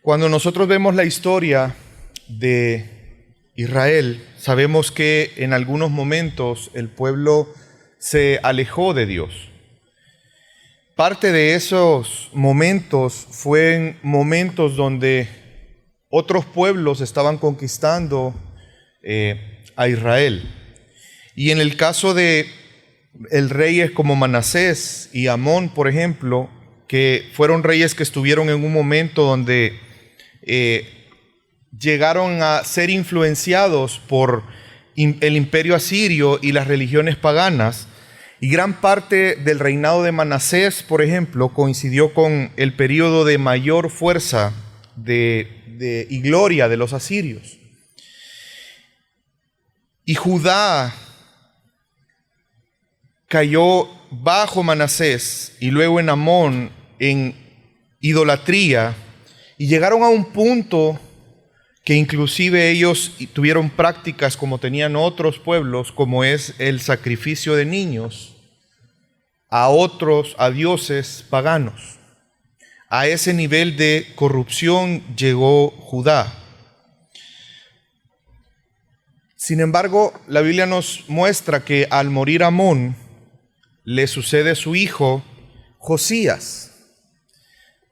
Cuando nosotros vemos la historia de Israel, sabemos que en algunos momentos el pueblo se alejó de Dios. Parte de esos momentos fueron momentos donde otros pueblos estaban conquistando a Israel. Y en el caso de reyes como Manasés y Amón, por ejemplo, que fueron reyes que estuvieron en un momento donde llegaron a ser influenciados por el imperio asirio y las religiones paganas, y gran parte del reinado de Manasés, por ejemplo, coincidió con el periodo de mayor fuerza y gloria de los asirios. Y Judá cayó bajo Manasés y luego en Amón en idolatría, y llegaron a un punto que inclusive ellos tuvieron prácticas como tenían otros pueblos, como es el sacrificio de niños a dioses paganos. A ese nivel de corrupción llegó Judá. Sin embargo, la Biblia nos muestra que al morir Amón, le sucede su hijo Josías.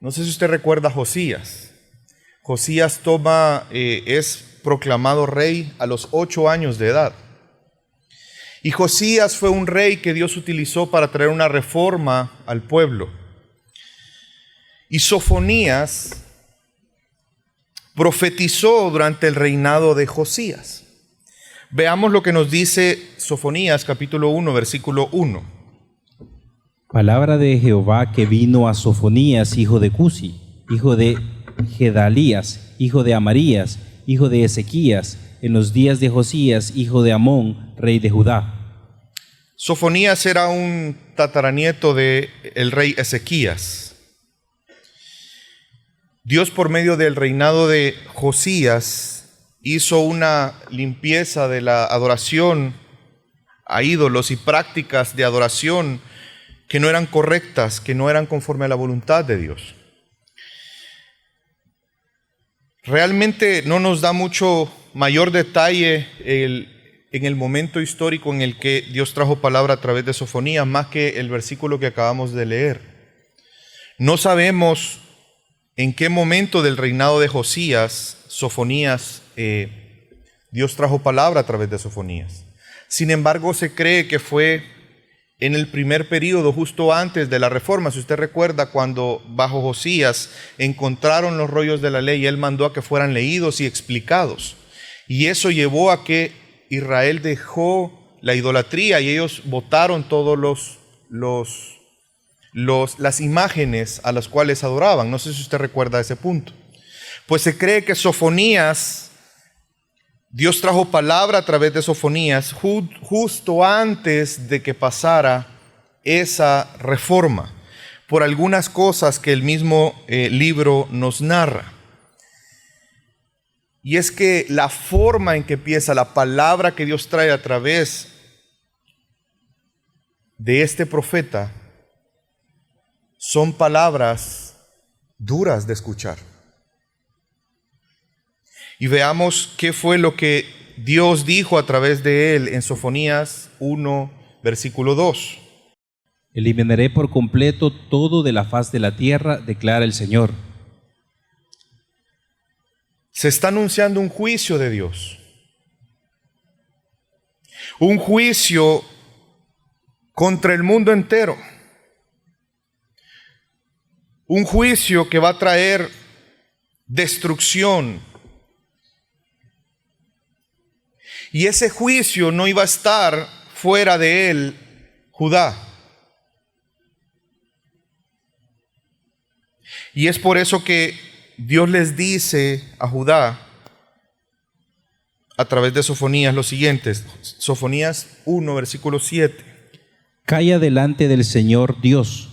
No sé si usted recuerda a Josías. Josías es proclamado rey a los 8 años de edad. Y Josías fue un rey que Dios utilizó para traer una reforma al pueblo. Y Sofonías profetizó durante el reinado de Josías. Veamos lo que nos dice Sofonías capítulo 1, versículo 1. Palabra de Jehová que vino a Sofonías, hijo de Cusi, hijo de Gedalías, hijo de Amarías, hijo de Ezequías, en los días de Josías, hijo de Amón, rey de Judá. Sofonías era un tataranieto del rey Ezequías. Dios, por medio del reinado de Josías, hizo una limpieza de la adoración a ídolos y prácticas de adoración que no eran correctas, que no eran conforme a la voluntad de Dios. Realmente no nos da mucho mayor detalle en el momento histórico en el que Dios trajo palabra a través de Sofonías, más que el versículo que acabamos de leer. No sabemos en qué momento del reinado de Josías, Dios trajo palabra a través de Sofonías. Sin embargo, se cree que fue en el primer período, justo antes de la reforma. Si usted recuerda, cuando bajo Josías encontraron los rollos de la ley, él mandó a que fueran leídos y explicados. Y eso llevó a que Israel dejó la idolatría y ellos botaron todos las imágenes a las cuales adoraban. No sé si usted recuerda ese punto. Pues se cree que Sofonías, Dios trajo palabra a través de Sofonías justo antes de que pasara esa reforma, por algunas cosas que el mismo libro nos narra. Y es que la forma en que empieza la palabra que Dios trae a través de este profeta son palabras duras de escuchar. Y veamos qué fue lo que Dios dijo a través de él en Sofonías 1, versículo 2. Eliminaré por completo todo de la faz de la tierra, declara el Señor. Se está anunciando un juicio de Dios. Un juicio contra el mundo entero. Un juicio que va a traer destrucción. Y ese juicio no iba a estar fuera de él, Judá. Y es por eso que Dios les dice a Judá, a través de Sofonías, lo siguiente. Sofonías 1, versículo 7. Calla delante del Señor Dios,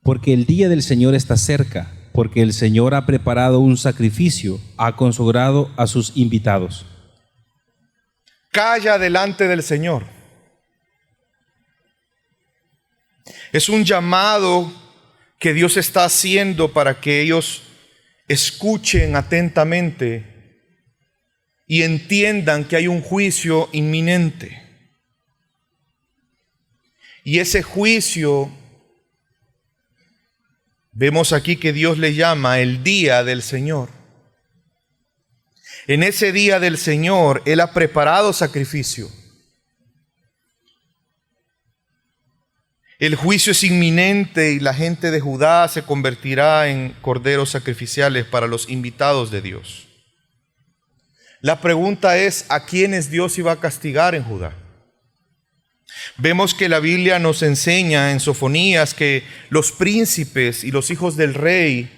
porque el día del Señor está cerca, porque el Señor ha preparado un sacrificio, ha consagrado a sus invitados. Calla delante del Señor. Es un llamado que Dios está haciendo para que ellos escuchen atentamente y entiendan que hay un juicio inminente. Y ese juicio, vemos aquí que Dios le llama el día del Señor. En ese día del Señor, Él ha preparado sacrificio. El juicio es inminente y la gente de Judá se convertirá en corderos sacrificiales para los invitados de Dios. La pregunta es, ¿a quiénes Dios iba a castigar en Judá? Vemos que la Biblia nos enseña en Sofonías que los príncipes y los hijos del rey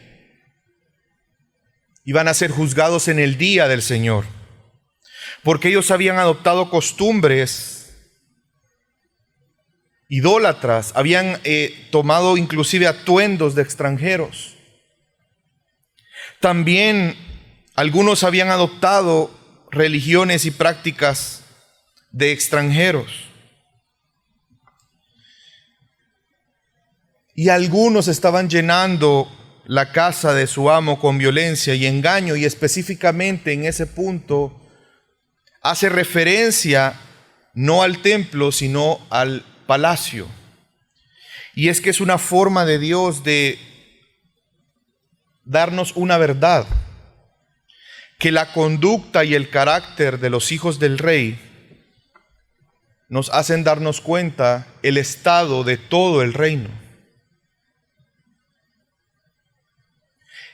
iban a ser juzgados en el día del Señor, porque ellos habían adoptado costumbres idólatras, habían tomado inclusive atuendos de extranjeros. También algunos habían adoptado religiones y prácticas de extranjeros. Y algunos estaban llenando la casa de su amo con violencia y engaño, y específicamente en ese punto hace referencia no al templo, sino al palacio. Y es que es una forma de Dios de darnos una verdad, que la conducta y el carácter de los hijos del rey nos hacen darnos cuenta el estado de todo el reino.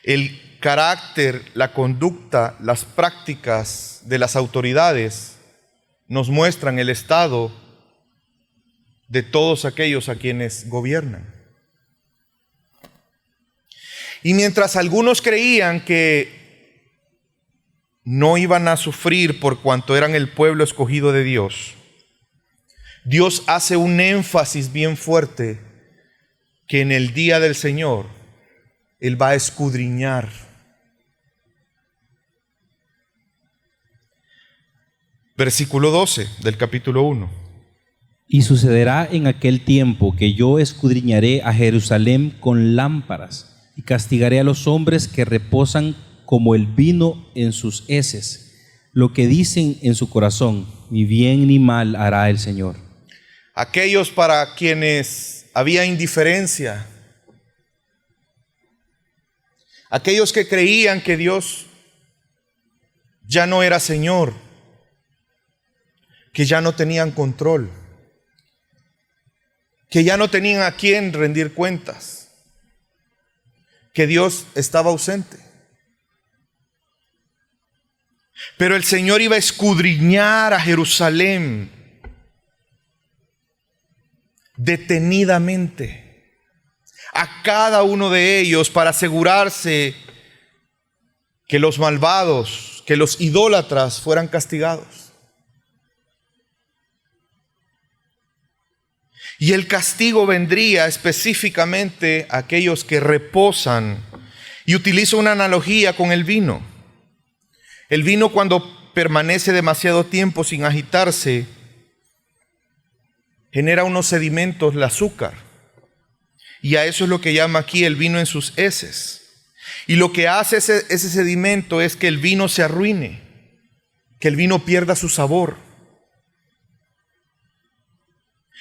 El carácter, la conducta, las prácticas de las autoridades nos muestran el estado de todos aquellos a quienes gobiernan. Y mientras algunos creían que no iban a sufrir por cuanto eran el pueblo escogido de Dios, Dios hace un énfasis bien fuerte que en el día del Señor Él va a escudriñar. Versículo 12 del capítulo 1. Y sucederá en aquel tiempo que yo escudriñaré a Jerusalén con lámparas y castigaré a los hombres que reposan como el vino en sus heces, lo que dicen en su corazón, ni bien ni mal hará el Señor. Aquellos para quienes había indiferencia, aquellos que creían que Dios ya no era Señor, que ya no tenían control, que ya no tenían a quién rendir cuentas, que Dios estaba ausente. Pero el Señor iba a escudriñar a Jerusalén detenidamente, a cada uno de ellos, para asegurarse que los malvados, que los idólatras fueran castigados. Y el castigo vendría específicamente a aquellos que reposan. Y utilizo una analogía con el vino. El vino, cuando permanece demasiado tiempo sin agitarse, genera unos sedimentos, el azúcar. Y a eso es lo que llama aquí el vino en sus heces. Y lo que hace ese sedimento es que el vino se arruine, que el vino pierda su sabor.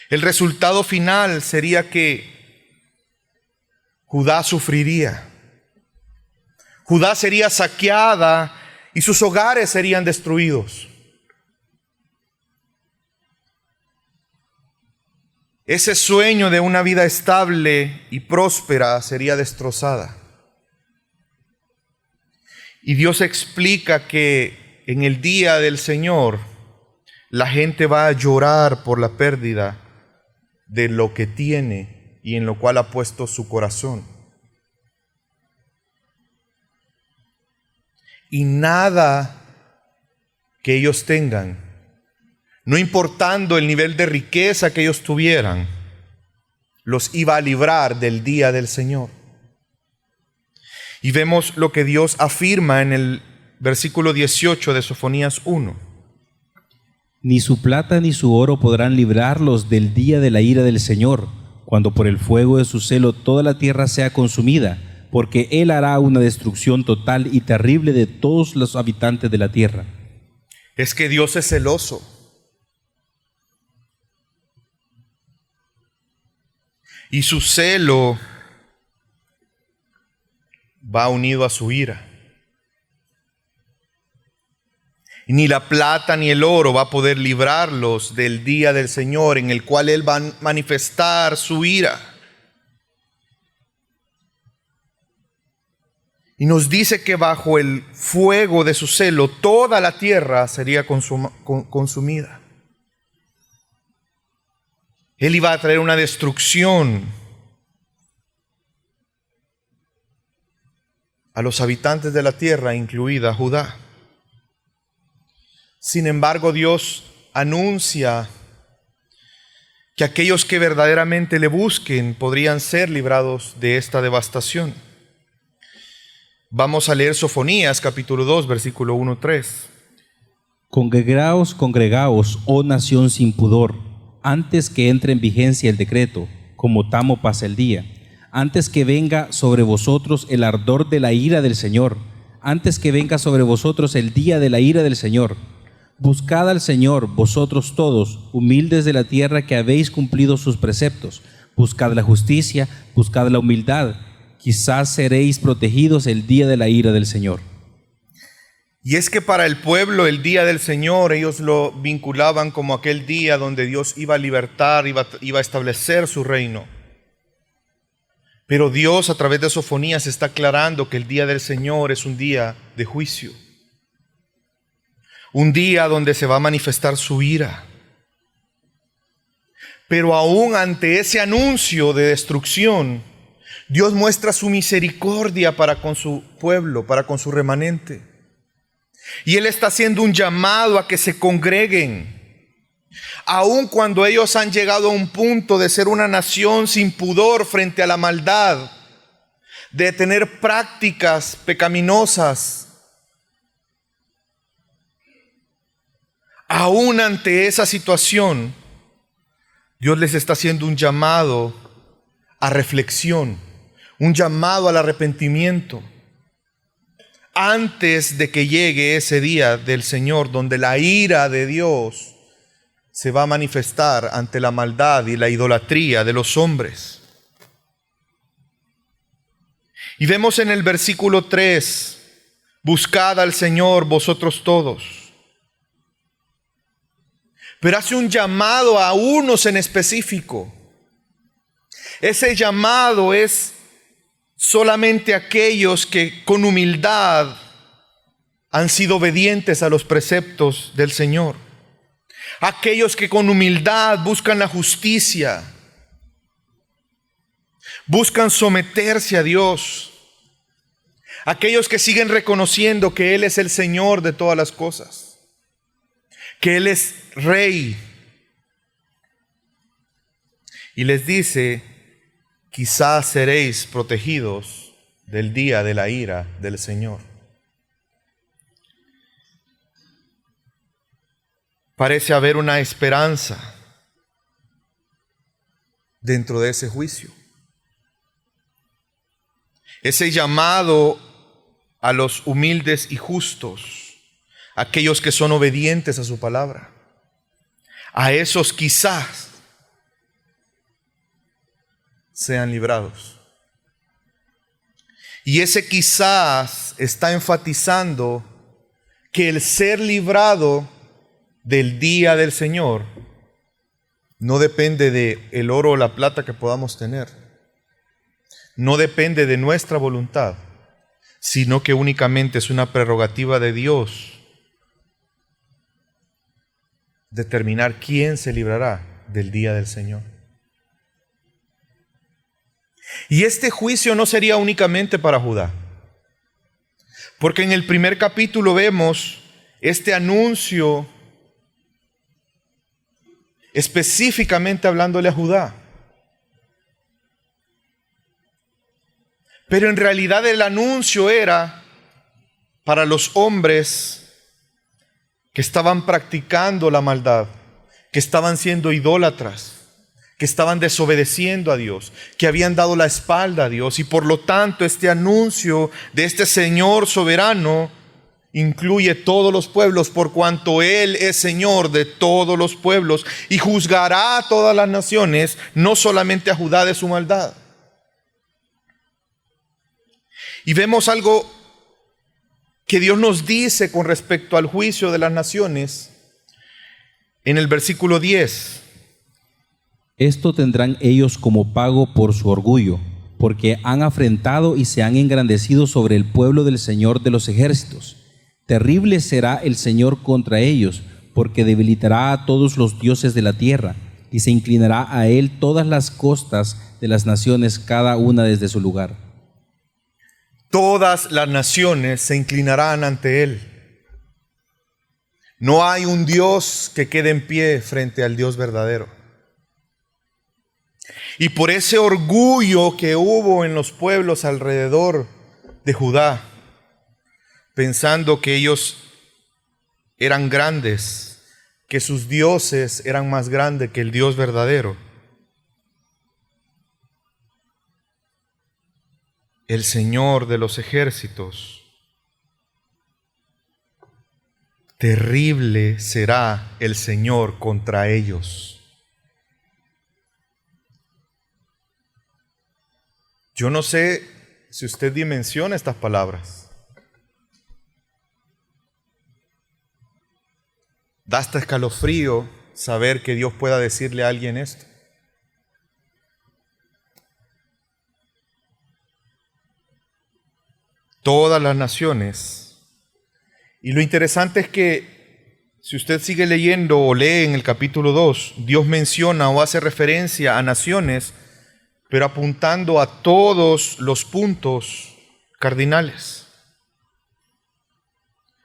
El resultado final sería que Judá sufriría. Judá sería saqueada y sus hogares serían destruidos. Ese sueño de una vida estable y próspera sería destrozada. Y Dios explica que en el día del Señor la gente va a llorar por la pérdida de lo que tiene y en lo cual ha puesto su corazón. Y nada que ellos tengan, no importando el nivel de riqueza que ellos tuvieran, los iba a librar del día del Señor. Y vemos lo que Dios afirma en el versículo 18 de Sofonías 1. Ni su plata ni su oro podrán librarlos del día de la ira del Señor, cuando por el fuego de su celo toda la tierra sea consumida, porque Él hará una destrucción total y terrible de todos los habitantes de la tierra. Es que Dios es celoso. Y su celo va unido a su ira. Y ni la plata ni el oro va a poder librarlos del día del Señor, en el cual Él va a manifestar su ira. Y nos dice que bajo el fuego de su celo toda la tierra sería consumida. Él iba a traer una destrucción a los habitantes de la tierra, incluida Judá. Sin embargo, Dios anuncia que aquellos que verdaderamente le busquen podrían ser librados de esta devastación. Vamos a leer Sofonías capítulo 2, versículo 1-3. Congregaos, oh nación sin pudor, antes que entre en vigencia el decreto, como tamo pasa el día, antes que venga sobre vosotros el ardor de la ira del Señor, antes que venga sobre vosotros el día de la ira del Señor. Buscad al Señor, vosotros todos, humildes de la tierra que habéis cumplido sus preceptos. Buscad la justicia, buscad la humildad. Quizás seréis protegidos el día de la ira del Señor. Y es que para el pueblo el día del Señor, ellos lo vinculaban como aquel día donde Dios iba a libertar, iba a establecer su reino. Pero Dios a través de Sofonías está aclarando que el día del Señor es un día de juicio. Un día donde se va a manifestar su ira. Pero aún ante ese anuncio de destrucción, Dios muestra su misericordia para con su pueblo, para con su remanente. Y Él está haciendo un llamado a que se congreguen. Aun cuando ellos han llegado a un punto de ser una nación sin pudor frente a la maldad, de tener prácticas pecaminosas, aún ante esa situación, Dios les está haciendo un llamado a reflexión, un llamado al arrepentimiento, antes de que llegue ese día del Señor, donde la ira de Dios se va a manifestar ante la maldad y la idolatría de los hombres. Y vemos en el versículo 3, buscad al Señor vosotros todos. Pero hace un llamado a unos en específico. Ese llamado es solamente aquellos que con humildad han sido obedientes a los preceptos del Señor. Aquellos que con humildad buscan la justicia, buscan someterse a Dios. Aquellos que siguen reconociendo que Él es el Señor de todas las cosas, que Él es Rey. Y les dice, quizás seréis protegidos del día de la ira del Señor. Parece haber una esperanza dentro de ese juicio. Ese llamado a los humildes y justos, aquellos que son obedientes a su palabra. A esos quizás sean librados. Y ese quizás está enfatizando que el ser librado del día del Señor no depende de el oro o la plata que podamos tener. No depende de nuestra voluntad, sino que únicamente es una prerrogativa de Dios determinar quién se librará del día del Señor. Y este juicio no sería únicamente para Judá, porque en el primer capítulo vemos este anuncio específicamente hablándole a Judá. Pero en realidad el anuncio era para los hombres que estaban practicando la maldad, que estaban siendo idólatras, que estaban desobedeciendo a Dios, que habían dado la espalda a Dios, y por lo tanto este anuncio de este Señor soberano incluye todos los pueblos, por cuanto Él es Señor de todos los pueblos y juzgará a todas las naciones, no solamente a Judá de su maldad. Y vemos algo que Dios nos dice con respecto al juicio de las naciones en el versículo 10. Esto tendrán ellos como pago por su orgullo, porque han afrentado y se han engrandecido sobre el pueblo del Señor de los ejércitos. Terrible será el Señor contra ellos, porque debilitará a todos los dioses de la tierra, y se inclinará a él todas las costas de las naciones, cada una desde su lugar. Todas las naciones se inclinarán ante Él. No hay un Dios que quede en pie frente al Dios verdadero. Y por ese orgullo que hubo en los pueblos alrededor de Judá, pensando que ellos eran grandes, que sus dioses eran más grandes que el Dios verdadero, el Señor de los ejércitos, terrible será el Señor contra ellos. Yo no sé si usted dimensiona estas palabras. Da hasta escalofrío saber que Dios pueda decirle a alguien esto. Todas las naciones. Y lo interesante es que si usted sigue leyendo o lee en el capítulo 2, Dios menciona o hace referencia a naciones, pero apuntando a todos los puntos cardinales.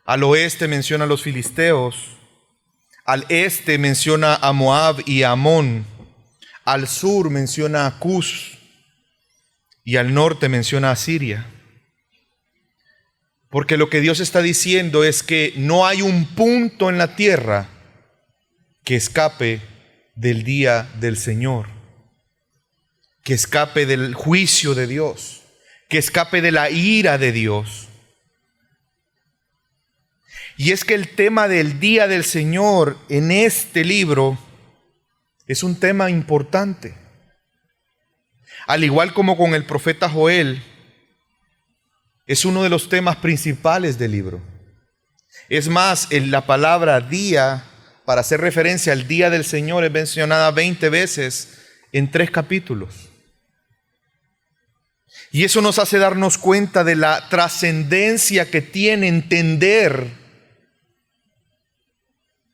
Al oeste menciona a los filisteos, al este menciona a Moab y a Amón, al sur menciona a Cus y al norte menciona a Siria. Porque lo que Dios está diciendo es que no hay un punto en la tierra que escape del día del Señor, que escape del juicio de Dios, que escape de la ira de Dios. Y es que el tema del día del Señor en este libro es un tema importante. Al igual como con el profeta Joel, es uno de los temas principales del libro. Es más, en la palabra día, para hacer referencia al día del Señor, es mencionada 20 veces en 3 capítulos. Y eso nos hace darnos cuenta de la trascendencia que tiene entender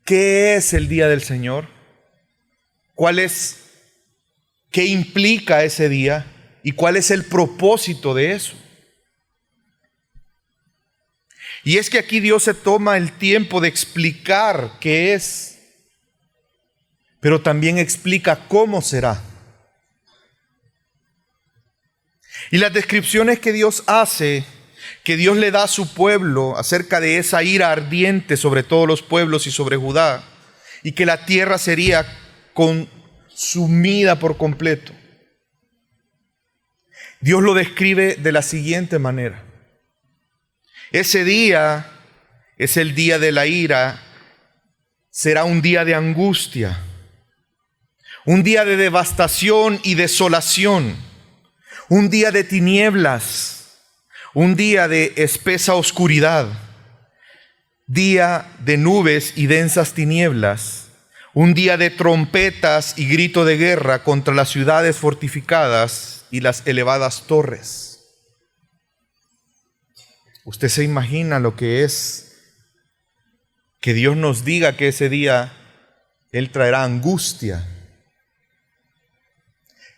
qué es el día del Señor, qué implica ese día y cuál es el propósito de eso. Y es que aquí Dios se toma el tiempo de explicar qué es, pero también explica cómo será. Y las descripciones que Dios hace, que Dios le da a su pueblo acerca de esa ira ardiente sobre todos los pueblos y sobre Judá, y que la tierra sería consumida por completo. Dios lo describe de la siguiente manera. Ese día es el día de la ira, será un día de angustia, un día de devastación y desolación, un día de tinieblas, un día de espesa oscuridad, día de nubes y densas tinieblas, un día de trompetas y grito de guerra contra las ciudades fortificadas y las elevadas torres. Usted se imagina lo que es que Dios nos diga que ese día Él traerá angustia.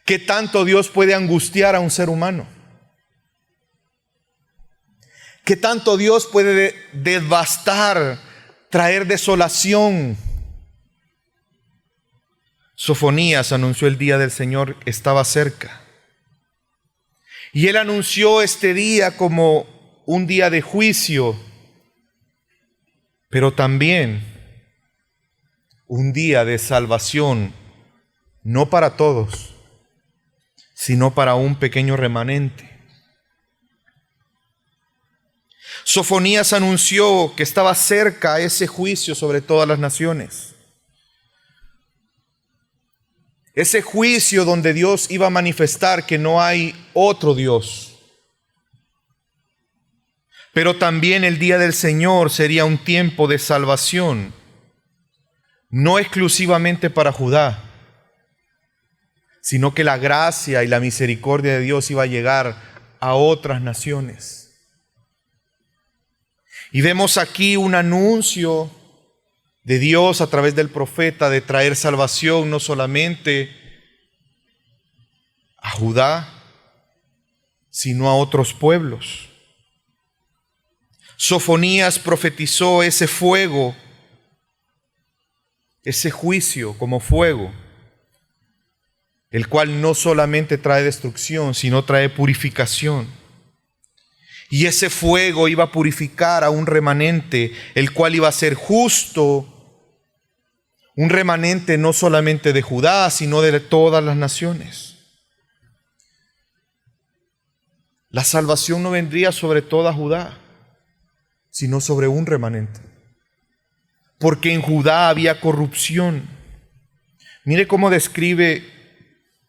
¿Qué tanto Dios puede angustiar a un ser humano? ¿Qué tanto Dios puede devastar, traer desolación? Sofonías anunció el día del Señor estaba cerca. Y Él anunció este día como un día de juicio, pero también un día de salvación no para todos, sino para un pequeño remanente. Sofonías anunció que estaba cerca ese juicio sobre todas las naciones. Ese juicio donde Dios iba a manifestar que no hay otro Dios. Pero también el día del Señor sería un tiempo de salvación, no exclusivamente para Judá, sino que la gracia y la misericordia de Dios iba a llegar a otras naciones. Y vemos aquí un anuncio de Dios a través del profeta de traer salvación no solamente a Judá, sino a otros pueblos. Sofonías profetizó ese fuego, ese juicio como fuego, el cual no solamente trae destrucción, sino trae purificación. Y ese fuego iba a purificar a un remanente, el cual iba a ser justo, un remanente no solamente de Judá, sino de todas las naciones. La salvación no vendría sobre toda Judá, sino sobre un remanente. Porque en Judá había corrupción. Mire cómo describe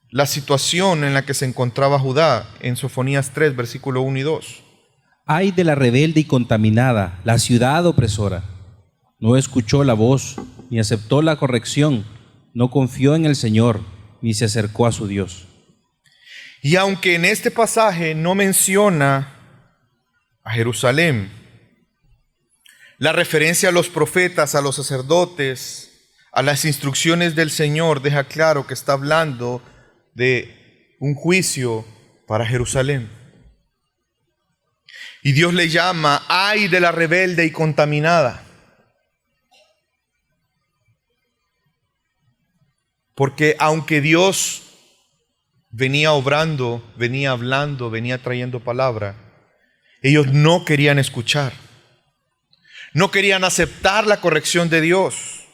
la situación en la que se encontraba Judá en Sofonías 3, versículo 1 y 2. Ay de la rebelde y contaminada, la ciudad opresora. No escuchó la voz, ni aceptó la corrección, no confió en el Señor, ni se acercó a su Dios. Y aunque en este pasaje no menciona a Jerusalén, la referencia a los profetas, a los sacerdotes, a las instrucciones del Señor deja claro que está hablando de un juicio para Jerusalén. Y Dios le llama, ay de la rebelde y contaminada. Porque aunque Dios venía obrando, venía hablando, venía trayendo palabra, ellos no querían escuchar. No querían aceptar la corrección de Dios.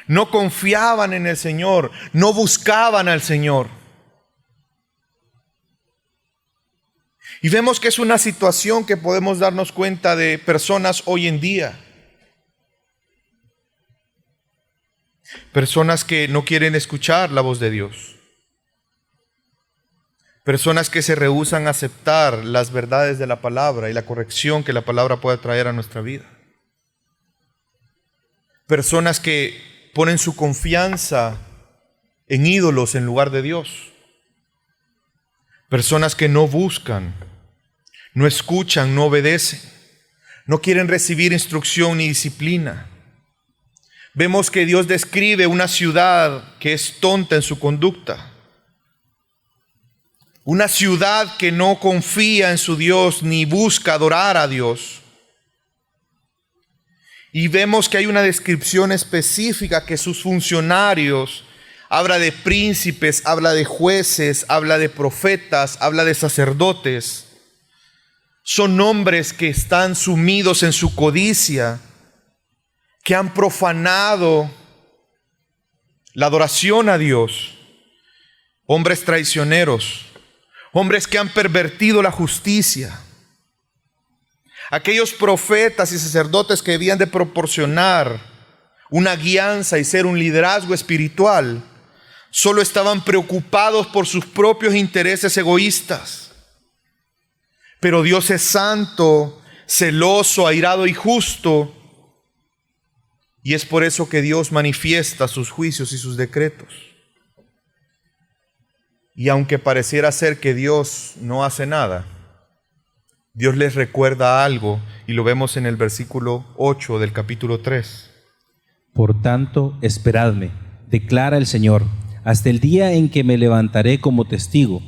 No confiaban en el Señor, no buscaban al Señor. Y vemos que es una situación que podemos darnos cuenta de personas hoy en día. Personas que no quieren escuchar la voz de Dios. Personas que se rehúsan a aceptar las verdades de la palabra y la corrección que la palabra puede traer a nuestra vida. Personas que ponen su confianza en ídolos en lugar de Dios. Personas que no buscan, no escuchan, no obedecen, no quieren recibir instrucción ni disciplina. Vemos que Dios describe una ciudad que es tonta en su conducta. Una ciudad que no confía en su Dios ni busca adorar a Dios. Y vemos que hay una descripción específica que sus funcionarios, habla de príncipes, habla de jueces, habla de profetas, habla de sacerdotes. Son hombres que están sumidos en su codicia, que han profanado la adoración a Dios. Hombres traicioneros, hombres que han pervertido la justicia. Aquellos profetas y sacerdotes que debían de proporcionar una guianza y ser un liderazgo espiritual, solo estaban preocupados por sus propios intereses egoístas. Pero Dios es santo, celoso, airado y justo. Y es por eso que Dios manifiesta sus juicios y sus decretos. Y aunque pareciera ser que Dios no hace nada, Dios les recuerda algo, y lo vemos en el versículo 8 del capítulo 3. Por tanto, esperadme, declara el Señor, hasta el día en que me levantaré como testigo,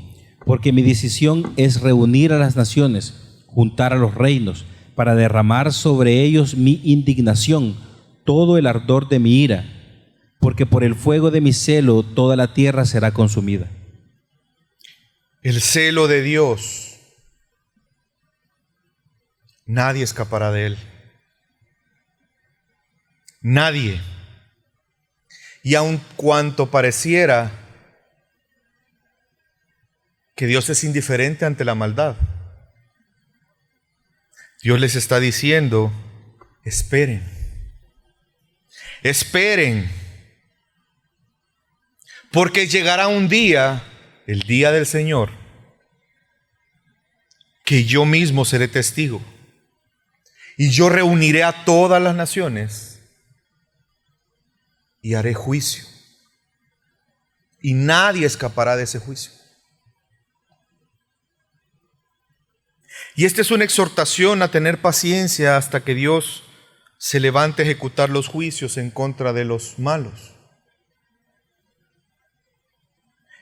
porque mi decisión es reunir a las naciones, juntar a los reinos, para derramar sobre ellos mi indignación, todo el ardor de mi ira, porque por el fuego de mi celo toda la tierra será consumida. El celo de Dios, nadie escapará de él. Nadie. Y aun cuanto pareciera que Dios es indiferente ante la maldad, Dios les está diciendo, esperen, esperen, porque llegará un día, el día del Señor, que yo mismo seré testigo, y yo reuniré a todas las naciones y haré juicio, y nadie escapará de ese juicio. Y esta es una exhortación a tener paciencia hasta que Dios se levante a ejecutar los juicios en contra de los malos.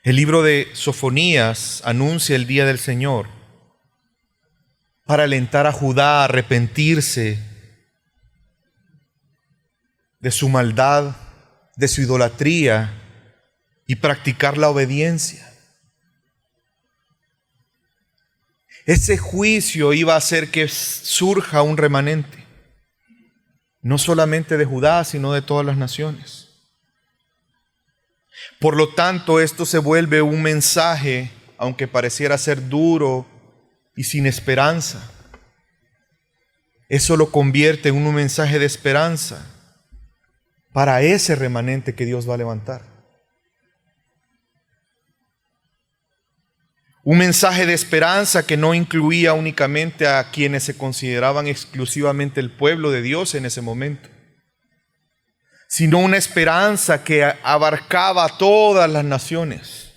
El libro de Sofonías anuncia el día del Señor para alentar a Judá a arrepentirse de su maldad, de su idolatría y practicar la obediencia. Ese juicio iba a hacer que surja un remanente, no solamente de Judá, sino de todas las naciones. Por lo tanto, esto se vuelve un mensaje, aunque pareciera ser duro y sin esperanza. Eso lo convierte en un mensaje de esperanza para ese remanente que Dios va a levantar. Un mensaje de esperanza que no incluía únicamente a quienes se consideraban exclusivamente el pueblo de Dios en ese momento, sino una esperanza que abarcaba a todas las naciones.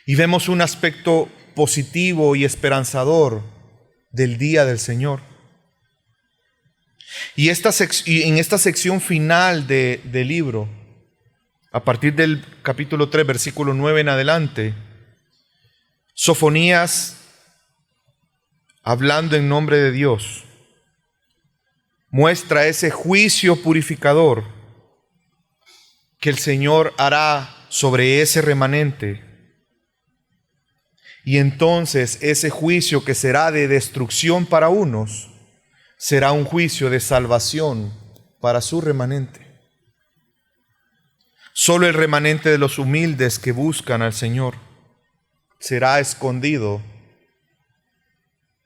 Y vemos un aspecto positivo y esperanzador del día del Señor. Y en esta sección final del libro, a partir del capítulo 3, versículo 9 en adelante, Sofonías, hablando en nombre de Dios, muestra ese juicio purificador que el Señor hará sobre ese remanente. Y entonces ese juicio que será de destrucción para unos, será un juicio de salvación para su remanente. Solo el remanente de los humildes que buscan al Señor será escondido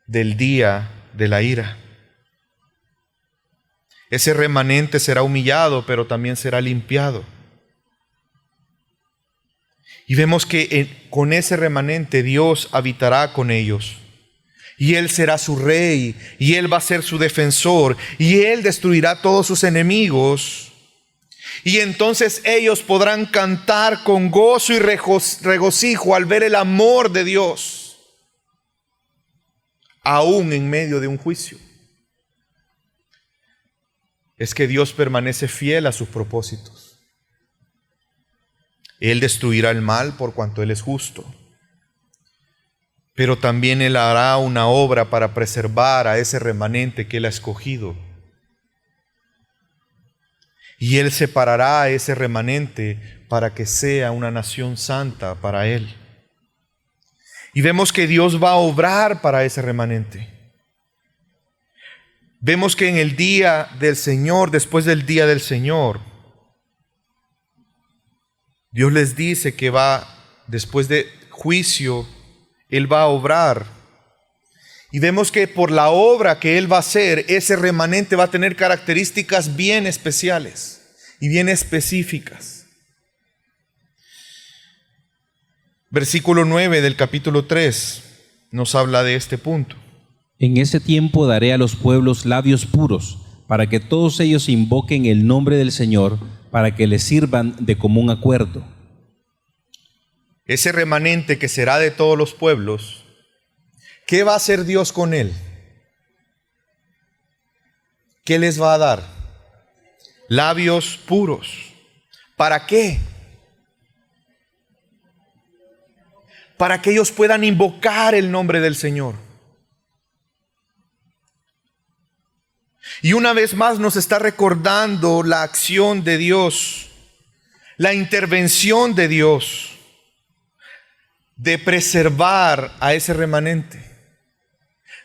del día de la ira. Ese remanente será humillado, pero también será limpiado. Y vemos que con ese remanente Dios habitará con ellos. Y Él será su rey, y Él va a ser su defensor, y Él destruirá a todos sus enemigos. Y entonces ellos podrán cantar con gozo y regocijo al ver el amor de Dios, aún en medio de un juicio. Es que Dios permanece fiel a sus propósitos. Él destruirá el mal por cuanto Él es justo. Pero también Él hará una obra para preservar a ese remanente que Él ha escogido. Y Él separará a ese remanente para que sea una nación santa para Él. Y vemos que Dios va a obrar para ese remanente. Vemos que en el día del Señor, después del día del Señor, Dios les dice que después de juicio, Él va a obrar. Y vemos que por la obra que Él va a hacer, ese remanente va a tener características bien especiales y bien específicas. Versículo 9 del capítulo 3 nos habla de este punto. En ese tiempo daré a los pueblos labios puros, para que todos ellos invoquen el nombre del Señor, para que les sirvan de común acuerdo. Ese remanente que será de todos los pueblos, ¿qué va a hacer Dios con él? ¿Qué les va a dar? Labios puros. ¿Para qué? Para que ellos puedan invocar el nombre del Señor. Y una vez más nos está recordando la acción de Dios, la intervención de Dios, de preservar a ese remanente,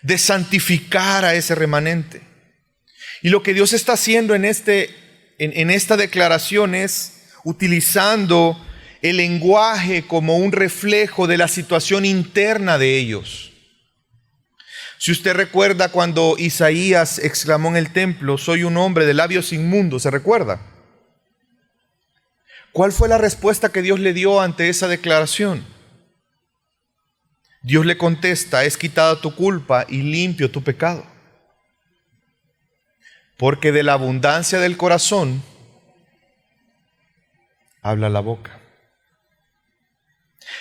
de santificar a ese remanente. Y lo que Dios está haciendo en este en esta declaración es utilizando el lenguaje como un reflejo de la situación interna de ellos. Si usted recuerda cuando Isaías exclamó en el templo, soy un hombre de labios inmundos, ¿se recuerda? ¿Cuál fue la respuesta que Dios le dio ante esa declaración? Dios le contesta, es quitada tu culpa y limpio tu pecado. Porque de la abundancia del corazón habla la boca.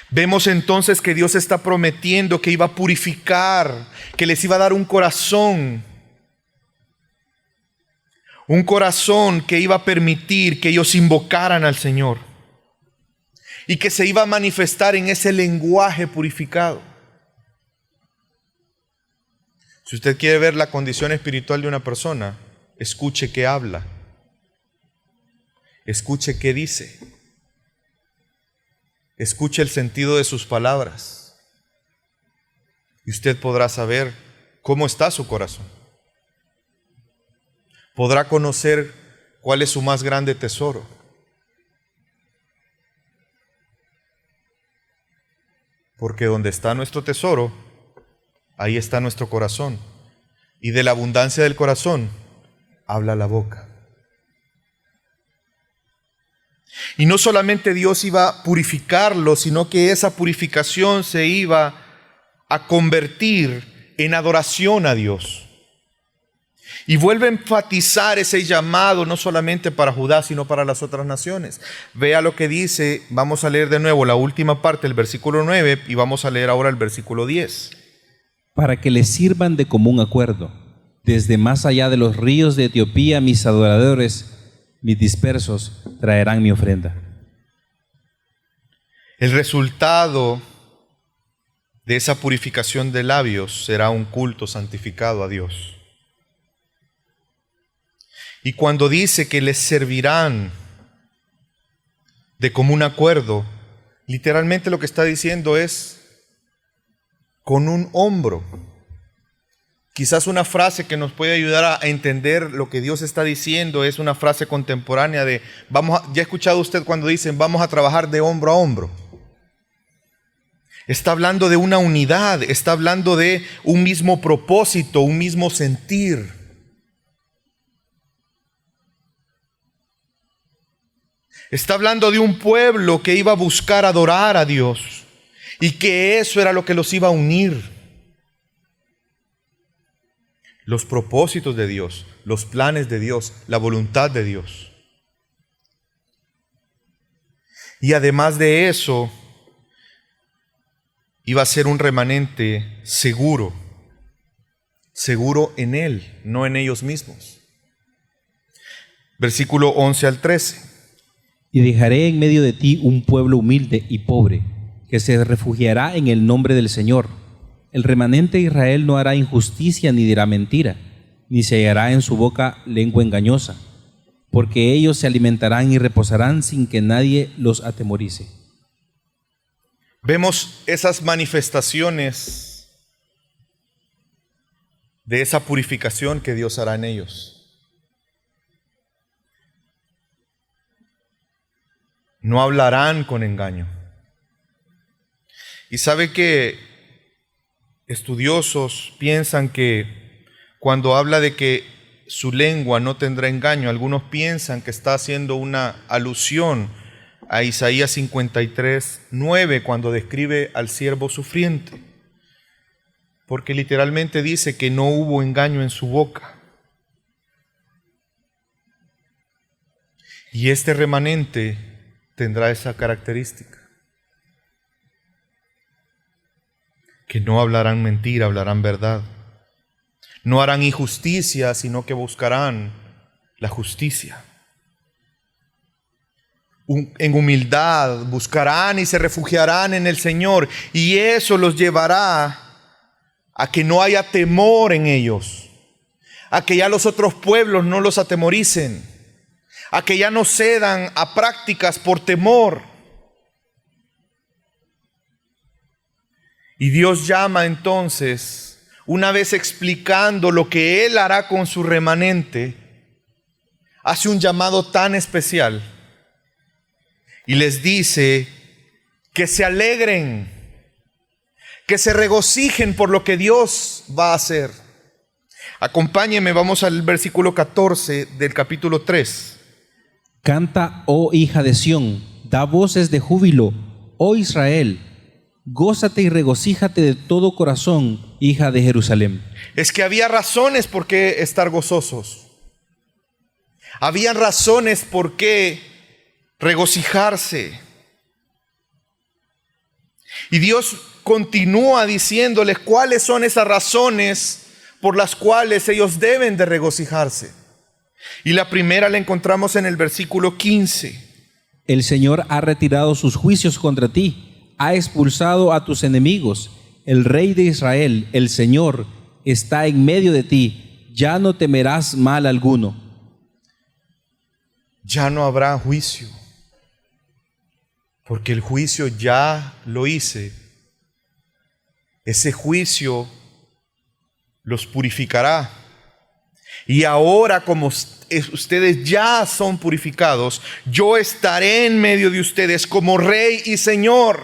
Vemos entonces que Dios está prometiendo que iba a purificar, que les iba a dar un corazón que iba a permitir que ellos invocaran al Señor y que se iba a manifestar en ese lenguaje purificado. Si usted quiere ver la condición espiritual de una persona, escuche qué habla, escuche qué dice, escuche el sentido de sus palabras y usted podrá saber cómo está su corazón. Podrá conocer cuál es su más grande tesoro. Porque donde está nuestro tesoro, ahí está nuestro corazón. Y de la abundancia del corazón, habla la boca. Y no solamente Dios iba a purificarlo, sino que esa purificación se iba a convertir en adoración a Dios. Y vuelve a enfatizar ese llamado no solamente para Judá, sino para las otras naciones. Vea lo que dice, vamos a leer de nuevo la última parte del versículo 9 y vamos a leer ahora el versículo 10. Para que les sirvan de común acuerdo. Desde más allá de los ríos de Etiopía, mis adoradores, mis dispersos, traerán mi ofrenda. El resultado de esa purificación de labios será un culto santificado a Dios. Y cuando dice que les servirán de común acuerdo, literalmente lo que está diciendo es con un hombro. Quizás una frase que nos puede ayudar a entender lo que Dios está diciendo es una frase contemporánea de, ya ha escuchado usted cuando dicen vamos a trabajar de hombro a hombro. Está hablando de una unidad, está hablando de un mismo propósito, un mismo sentir. Está hablando de un pueblo que iba a buscar adorar a Dios y que eso era lo que los iba a unir. Los propósitos de Dios, los planes de Dios, la voluntad de Dios. Y además de eso, iba a ser un remanente seguro en Él, no en ellos mismos. Versículo 11 al 13. Y dejaré en medio de ti un pueblo humilde y pobre, que se refugiará en el nombre del Señor. El remanente de Israel no hará injusticia ni dirá mentira, ni se hallará en su boca lengua engañosa, porque ellos se alimentarán y reposarán sin que nadie los atemorice. Vemos esas manifestaciones de esa purificación que Dios hará en ellos. No hablarán con engaño. Y sabe que estudiosos piensan que cuando habla de que su lengua no tendrá engaño, algunos piensan que está haciendo una alusión a Isaías 53:9 cuando describe al siervo sufriente, porque literalmente dice que no hubo engaño en su boca. Y este remanente tendrá esa característica, que no hablarán mentira, hablarán verdad. No harán injusticia, sino que buscarán la justicia. En humildad buscarán y se refugiarán en el Señor, y eso los llevará a que no haya temor en ellos, a que ya los otros pueblos no los atemoricen, a que ya no cedan a prácticas por temor. Y Dios llama entonces, una vez explicando lo que Él hará con su remanente, hace un llamado tan especial y les dice que se alegren, que se regocijen por lo que Dios va a hacer. Acompáñenme, vamos al versículo 14 del capítulo 3. Canta, oh hija de Sión, da voces de júbilo, oh Israel, gózate y regocíjate de todo corazón, hija de Jerusalén. Es que había razones por qué estar gozosos. Habían razones por qué regocijarse. Y Dios continúa diciéndoles cuáles son esas razones por las cuales ellos deben de regocijarse. Y la primera la encontramos en el versículo 15. El Señor ha retirado sus juicios contra ti, ha expulsado a tus enemigos. El Rey de Israel, el Señor, está en medio de ti, ya no temerás mal alguno. Ya no habrá juicio, porque el juicio ya lo hice. Ese juicio los purificará. Y ahora, como ustedes ya son purificados, yo estaré en medio de ustedes como Rey y Señor.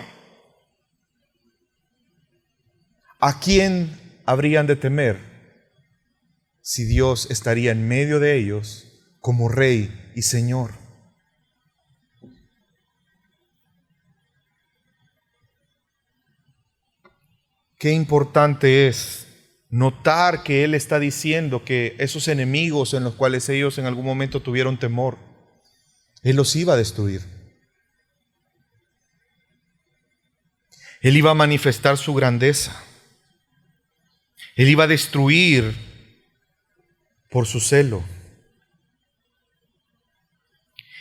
¿A quién habrían de temer si Dios estaría en medio de ellos como Rey y Señor? Qué importante es notar que Él está diciendo que esos enemigos en los cuales ellos en algún momento tuvieron temor, Él los iba a destruir. Él iba a manifestar su grandeza. Él iba a destruir por su celo.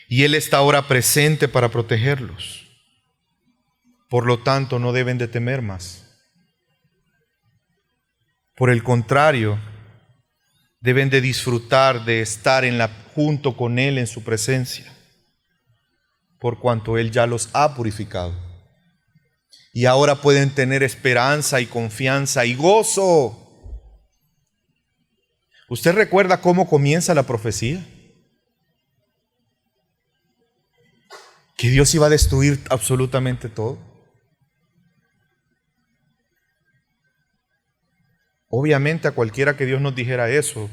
Y Él está ahora presente para protegerlos. Por lo tanto, no deben de temer más. Por el contrario, deben de disfrutar de estar junto con Él en su presencia, por cuanto Él ya los ha purificado. Y ahora pueden tener esperanza y confianza y gozo. ¿Usted recuerda cómo comienza la profecía? Que Dios iba a destruir absolutamente todo. Obviamente a cualquiera que Dios nos dijera eso,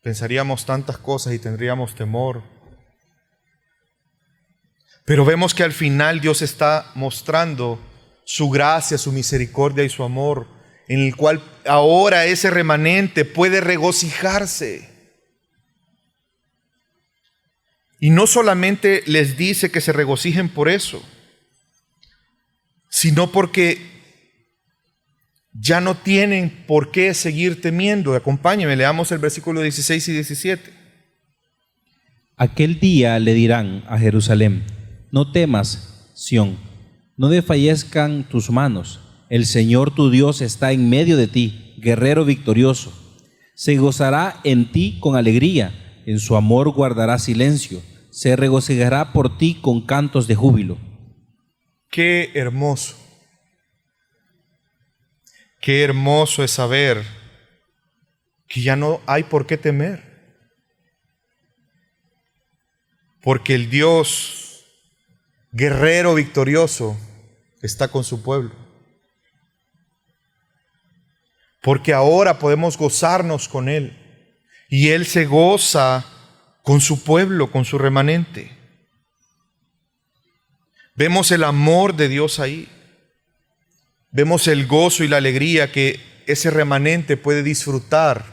pensaríamos tantas cosas y tendríamos temor. Pero vemos que al final Dios está mostrando su gracia, su misericordia y su amor, en el cual ahora ese remanente puede regocijarse. Y no solamente les dice que se regocijen por eso, sino porque ya no tienen por qué seguir temiendo. Acompáñenme, leamos el versículo 16 y 17. Aquel día le dirán a Jerusalén: no temas, Sión, no desfallezcan tus manos. El Señor tu Dios está en medio de ti, guerrero victorioso. Se gozará en ti con alegría, en su amor guardará silencio, se regocijará por ti con cantos de júbilo. Qué hermoso. Qué hermoso es saber que ya no hay por qué temer. Porque el Dios guerrero victorioso está con su pueblo. Porque ahora podemos gozarnos con Él. Y Él se goza con su pueblo, con su remanente. Vemos el amor de Dios ahí. Vemos el gozo y la alegría que ese remanente puede disfrutar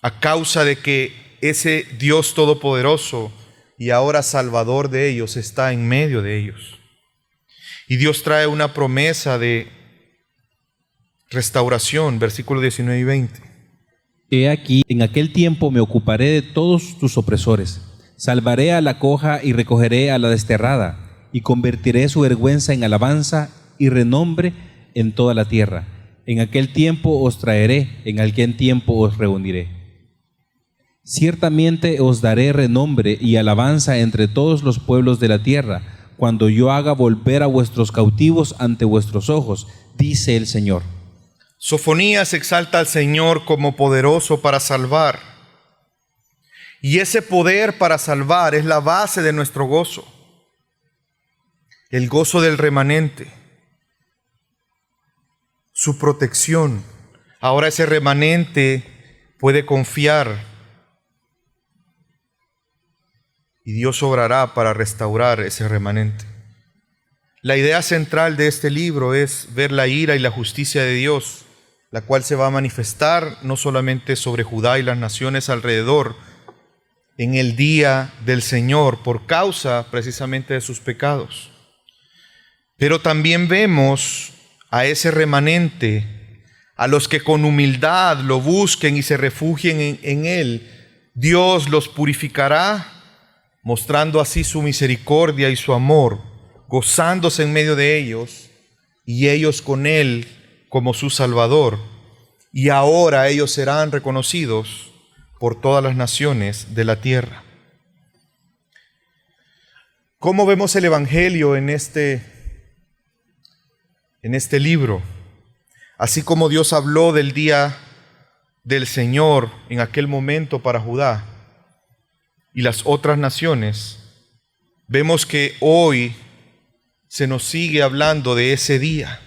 a causa de que ese Dios todopoderoso y ahora Salvador de ellos está en medio de ellos. Y Dios trae una promesa de restauración, versículos 19 y 20. He aquí, en aquel tiempo me ocuparé de todos tus opresores, salvaré a la coja y recogeré a la desterrada, y convertiré su vergüenza en alabanza y renombre en toda la tierra. En aquel tiempo os traeré, en aquel tiempo os reuniré. Ciertamente os daré renombre y alabanza entre todos los pueblos de la tierra, cuando yo haga volver a vuestros cautivos ante vuestros ojos, dice el Señor. Sofonías exalta al Señor como poderoso para salvar. Y ese poder para salvar es la base de nuestro gozo. El gozo del remanente. Su protección. Ahora ese remanente puede confiar y Dios obrará para restaurar ese remanente. La idea central de este libro es ver la ira y la justicia de Dios, la cual se va a manifestar no solamente sobre Judá y las naciones alrededor en el día del Señor por causa precisamente de sus pecados, pero también vemos a ese remanente, a los que con humildad lo busquen y se refugien en Él. Dios los purificará, mostrando así su misericordia y su amor, gozándose en medio de ellos, y ellos con Él como su Salvador. Y ahora ellos serán reconocidos por todas las naciones de la tierra. ¿Cómo vemos el Evangelio en este libro? Así como Dios habló del día del Señor en aquel momento para Judá y las otras naciones, vemos que hoy se nos sigue hablando de ese día.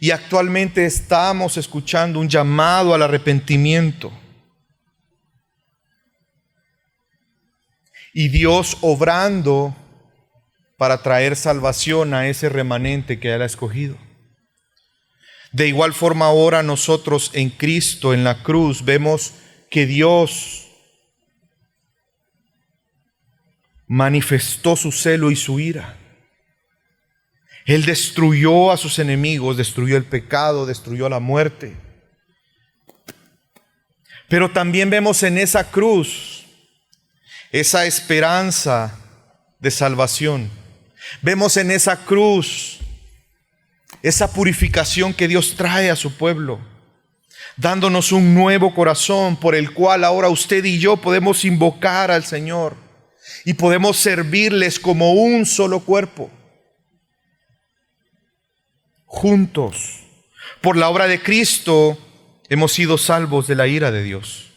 Y actualmente estamos escuchando un llamado al arrepentimiento. Y Dios obrando para traer salvación a ese remanente que Él ha escogido. De igual forma ahora nosotros en Cristo, en la cruz, vemos que Dios manifestó su celo y su ira. Él destruyó a sus enemigos, destruyó el pecado, destruyó la muerte. Pero también vemos en esa cruz esa esperanza de salvación. Vemos en esa cruz esa purificación que Dios trae a su pueblo, dándonos un nuevo corazón por el cual ahora usted y yo podemos invocar al Señor y podemos servirles como un solo cuerpo, juntos. Por la obra de Cristo hemos sido salvos de la ira de Dios.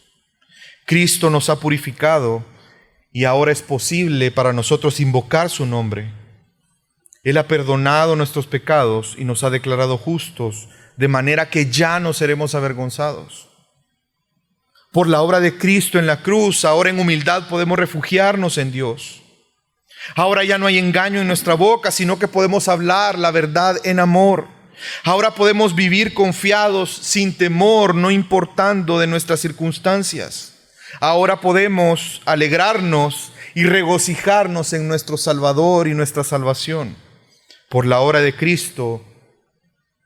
Cristo nos ha purificado y ahora es posible para nosotros invocar su nombre. Él ha perdonado nuestros pecados y nos ha declarado justos, de manera que ya no seremos avergonzados. Por la obra de Cristo en la cruz, ahora en humildad podemos refugiarnos en Dios. Ahora ya no hay engaño en nuestra boca, sino que podemos hablar la verdad en amor. Ahora podemos vivir confiados, sin temor, no importando de nuestras circunstancias. Ahora podemos alegrarnos y regocijarnos en nuestro Salvador y nuestra salvación. Por la obra de Cristo,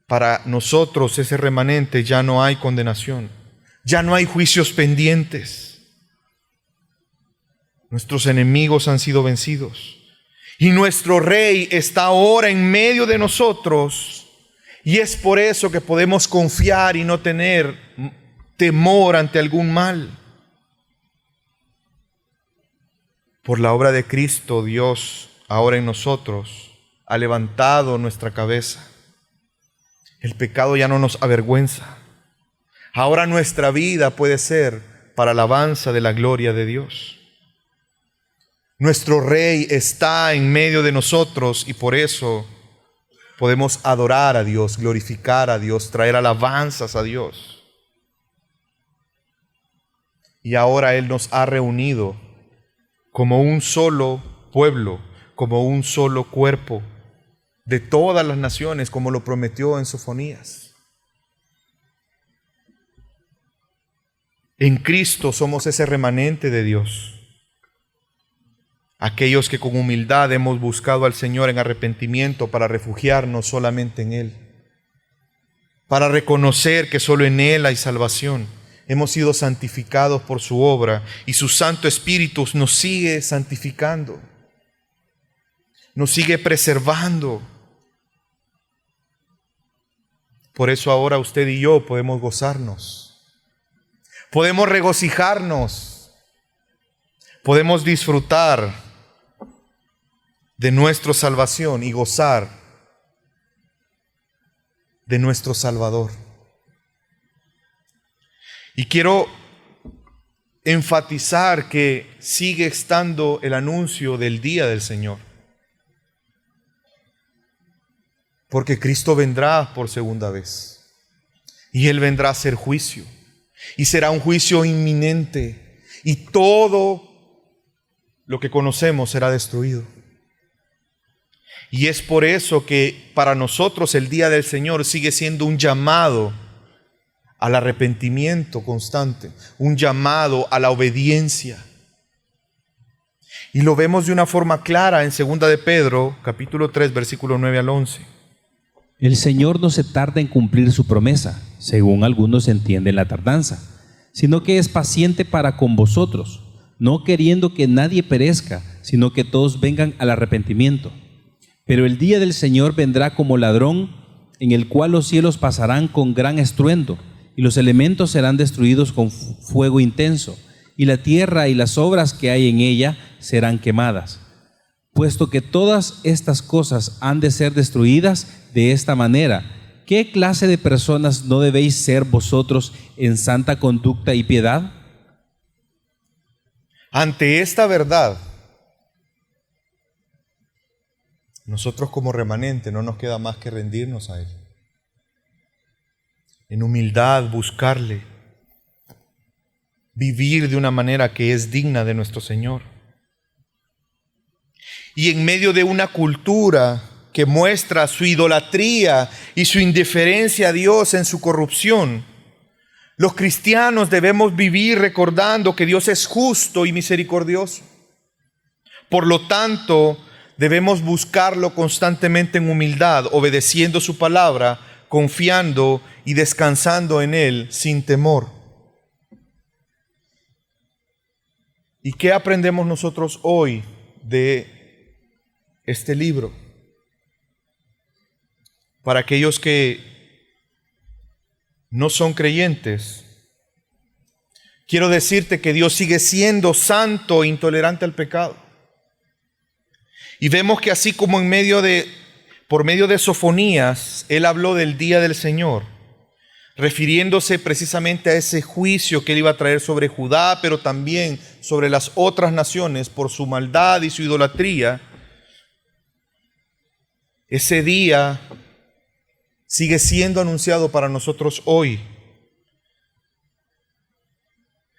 para nosotros ese remanente ya no hay condenación, ya no hay juicios pendientes. Nuestros enemigos han sido vencidos y nuestro Rey está ahora en medio de nosotros, y es por eso que podemos confiar y no tener temor ante algún mal. Por la obra de Cristo, Dios ahora en nosotros ha levantado nuestra cabeza. El pecado ya no nos avergüenza. Ahora nuestra vida puede ser para alabanza de la gloria de Dios. Nuestro Rey está en medio de nosotros y por eso podemos adorar a Dios, glorificar a Dios, traer alabanzas a Dios. Y ahora Él nos ha reunido como un solo pueblo, como un solo cuerpo, de todas las naciones, como lo prometió en Sofonías. En Cristo somos ese remanente de Dios, aquellos que con humildad hemos buscado al Señor en arrepentimiento para refugiarnos solamente en Él, para reconocer que solo en Él hay salvación. Hemos sido santificados por su obra y su Santo Espíritu nos sigue santificando, nos sigue preservando. Por eso ahora usted y yo podemos gozarnos, podemos regocijarnos, podemos disfrutar de nuestra salvación y gozar de nuestro Salvador. Y quiero enfatizar que sigue estando el anuncio del día del Señor. Porque Cristo vendrá por segunda vez. Y Él vendrá a hacer juicio. Y será un juicio inminente. Y todo lo que conocemos será destruido. Y es por eso que para nosotros el día del Señor sigue siendo un llamado al arrepentimiento constante, un llamado a la obediencia. Y lo vemos de una forma clara en 2 de Pedro, capítulo 3, versículo 9 al 11. El Señor no se tarda en cumplir su promesa, según algunos entienden la tardanza, sino que es paciente para con vosotros, no queriendo que nadie perezca, sino que todos vengan al arrepentimiento. Pero el día del Señor vendrá como ladrón, en el cual los cielos pasarán con gran estruendo, y los elementos serán destruidos con fuego intenso, y la tierra y las obras que hay en ella serán quemadas. Puesto que todas estas cosas han de ser destruidas de esta manera, ¿qué clase de personas no debéis ser vosotros en santa conducta y piedad? Ante esta verdad, nosotros como remanente no nos queda más que rendirnos a Él. En humildad buscarle, vivir de una manera que es digna de nuestro Señor. Y en medio de una cultura que muestra su idolatría y su indiferencia a Dios en su corrupción, los cristianos debemos vivir recordando que Dios es justo y misericordioso. Por lo tanto, debemos buscarlo constantemente en humildad, obedeciendo su palabra, confiando y descansando en Él sin temor. ¿Y qué aprendemos nosotros hoy de este libro? Para aquellos que no son creyentes, quiero decirte que Dios sigue siendo santo e intolerante al pecado. Y vemos que así como por medio de Sofonías, Él habló del día del Señor, refiriéndose precisamente a ese juicio que Él iba a traer sobre Judá, pero también sobre las otras naciones por su maldad y su idolatría. Ese día sigue siendo anunciado para nosotros hoy.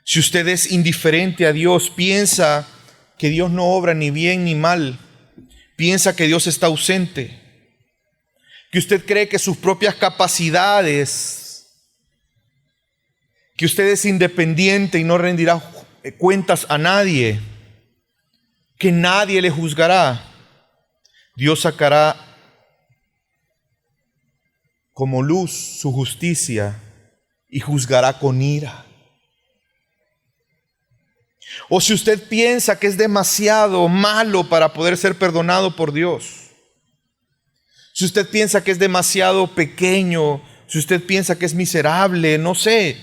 Si usted es indiferente a Dios, piensa que Dios no obra ni bien ni mal, piensa que Dios está ausente, que usted cree que sus propias capacidades, que usted es independiente y no rendirá cuentas a nadie, que nadie le juzgará, Dios sacará como luz su justicia y juzgará con ira. O si usted piensa que es demasiado malo para poder ser perdonado por Dios, si usted piensa que es demasiado pequeño, si usted piensa que es miserable, no sé,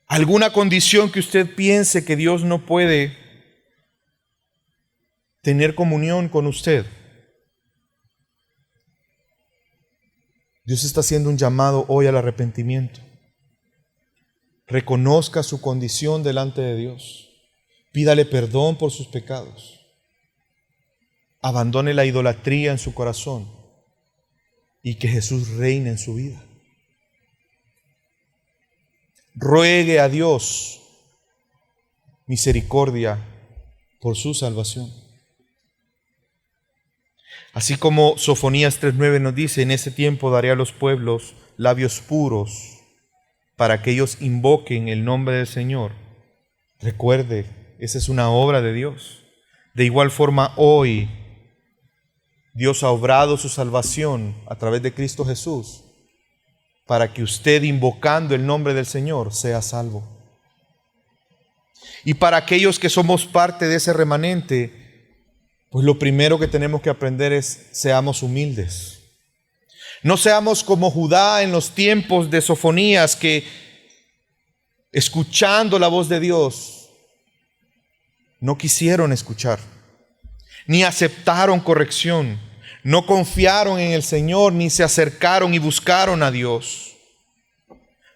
alguna condición que usted piense que Dios no puede tener comunión con usted, Dios está haciendo un llamado hoy al arrepentimiento. Reconozca su condición delante de Dios. Pídale perdón por sus pecados. Abandone la idolatría en su corazón y que Jesús reine en su vida. Ruegue a Dios misericordia por su salvación. Así como Sofonías 3:9 nos dice, en ese tiempo daré a los pueblos labios puros para que ellos invoquen el nombre del Señor. Recuerde, esa es una obra de Dios. De igual forma, hoy Dios ha obrado su salvación a través de Cristo Jesús para que usted, invocando el nombre del Señor, sea salvo. Y para aquellos que somos parte de ese remanente, pues lo primero que tenemos que aprender es seamos humildes. No seamos como Judá en los tiempos de Sofonías, que escuchando la voz de Dios no quisieron escuchar, ni aceptaron corrección, no confiaron en el Señor, ni se acercaron y buscaron a Dios.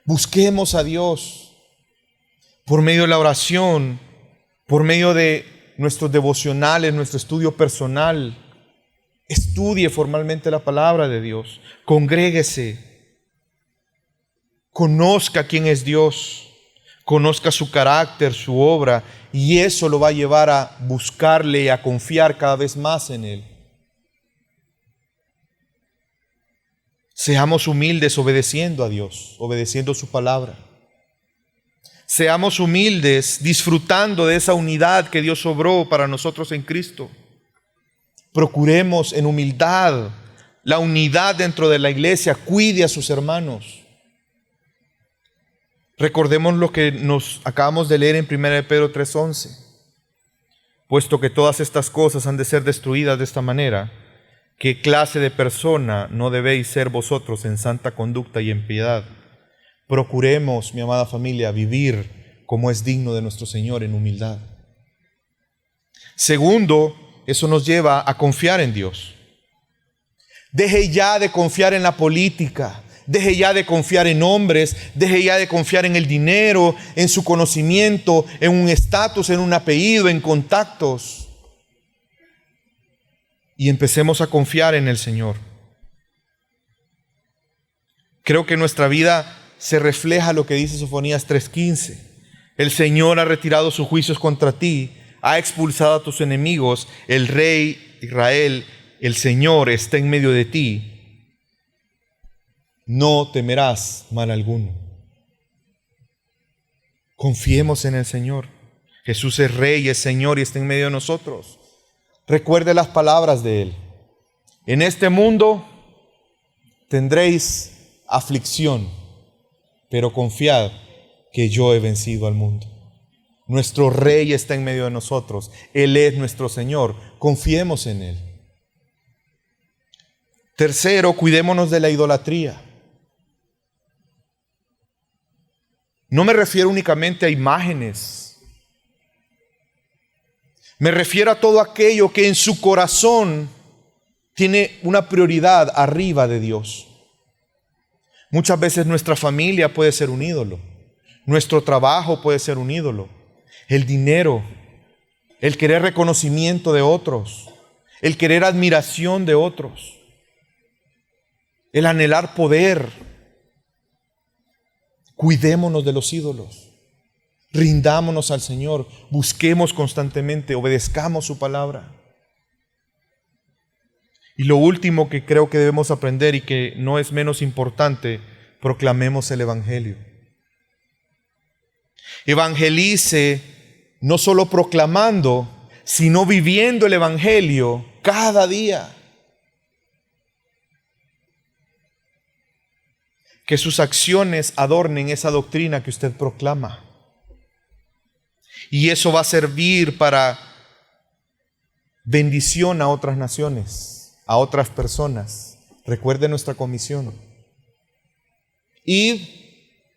Busquemos a Dios por medio de la oración, por medio de nuestros devocionales, nuestro estudio personal. Estudie formalmente la palabra de Dios. Congréguese. Conozca quién es Dios. Conozca su carácter, su obra. Y eso lo va a llevar a buscarle y a confiar cada vez más en Él. Seamos humildes obedeciendo a Dios, obedeciendo su palabra. Seamos humildes disfrutando de esa unidad que Dios obró para nosotros en Cristo. Procuremos en humildad la unidad dentro de la iglesia. Cuide a sus hermanos. Recordemos lo que nos acabamos de leer en 1 Pedro 3:11. Puesto que todas estas cosas han de ser destruidas de esta manera, ¿qué clase de persona no debéis ser vosotros en santa conducta y en piedad? Procuremos, mi amada familia, vivir como es digno de nuestro Señor en humildad. Segundo, eso nos lleva a confiar en Dios. Deje ya de confiar en la política. Deje ya de confiar en hombres, deje ya de confiar en el dinero, en su conocimiento, en un estatus, en un apellido, en contactos. Y empecemos a confiar en el Señor. Creo que en nuestra vida se refleja lo que dice Sofonías 3:15. El Señor ha retirado sus juicios contra ti, ha expulsado a tus enemigos, el Rey Israel, el Señor está en medio de ti. No temerás mal alguno. Confiemos en el Señor. Jesús es Rey, es Señor y está en medio de nosotros. Recuerde las palabras de Él. En este mundo tendréis aflicción, pero confiad que yo he vencido al mundo. Nuestro Rey está en medio de nosotros. Él es nuestro Señor. Confiemos en Él. Tercero, cuidémonos de la idolatría. No me refiero únicamente a imágenes. Me refiero a todo aquello que en su corazón tiene una prioridad arriba de Dios. Muchas veces nuestra familia puede ser un ídolo. Nuestro trabajo puede ser un ídolo. El dinero, el querer reconocimiento de otros, el querer admiración de otros, el anhelar poder. Cuidémonos de los ídolos. Rindámonos al Señor. Busquemos constantemente, obedezcamos su palabra. Y lo último que creo que debemos aprender y que no es menos importante, proclamemos el Evangelio. Evangelice no solo proclamando, sino viviendo el Evangelio cada día. Que sus acciones adornen esa doctrina que usted proclama. Y eso va a servir para bendición a otras naciones, a otras personas. Recuerde nuestra comisión. Id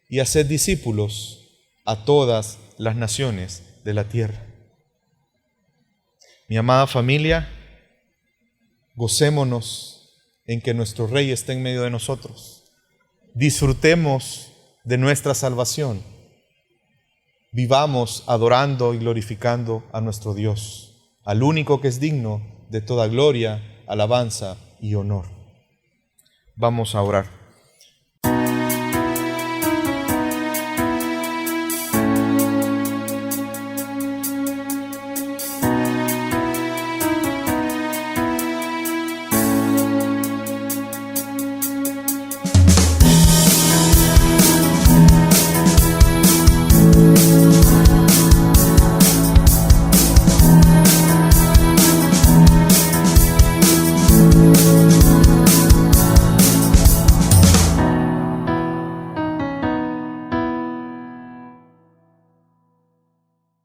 y haced discípulos a todas las naciones de la tierra. Mi amada familia, gocémonos en que nuestro Rey está en medio de nosotros. Disfrutemos de nuestra salvación. Vivamos adorando y glorificando a nuestro Dios, al único que es digno de toda gloria, alabanza y honor. Vamos a orar.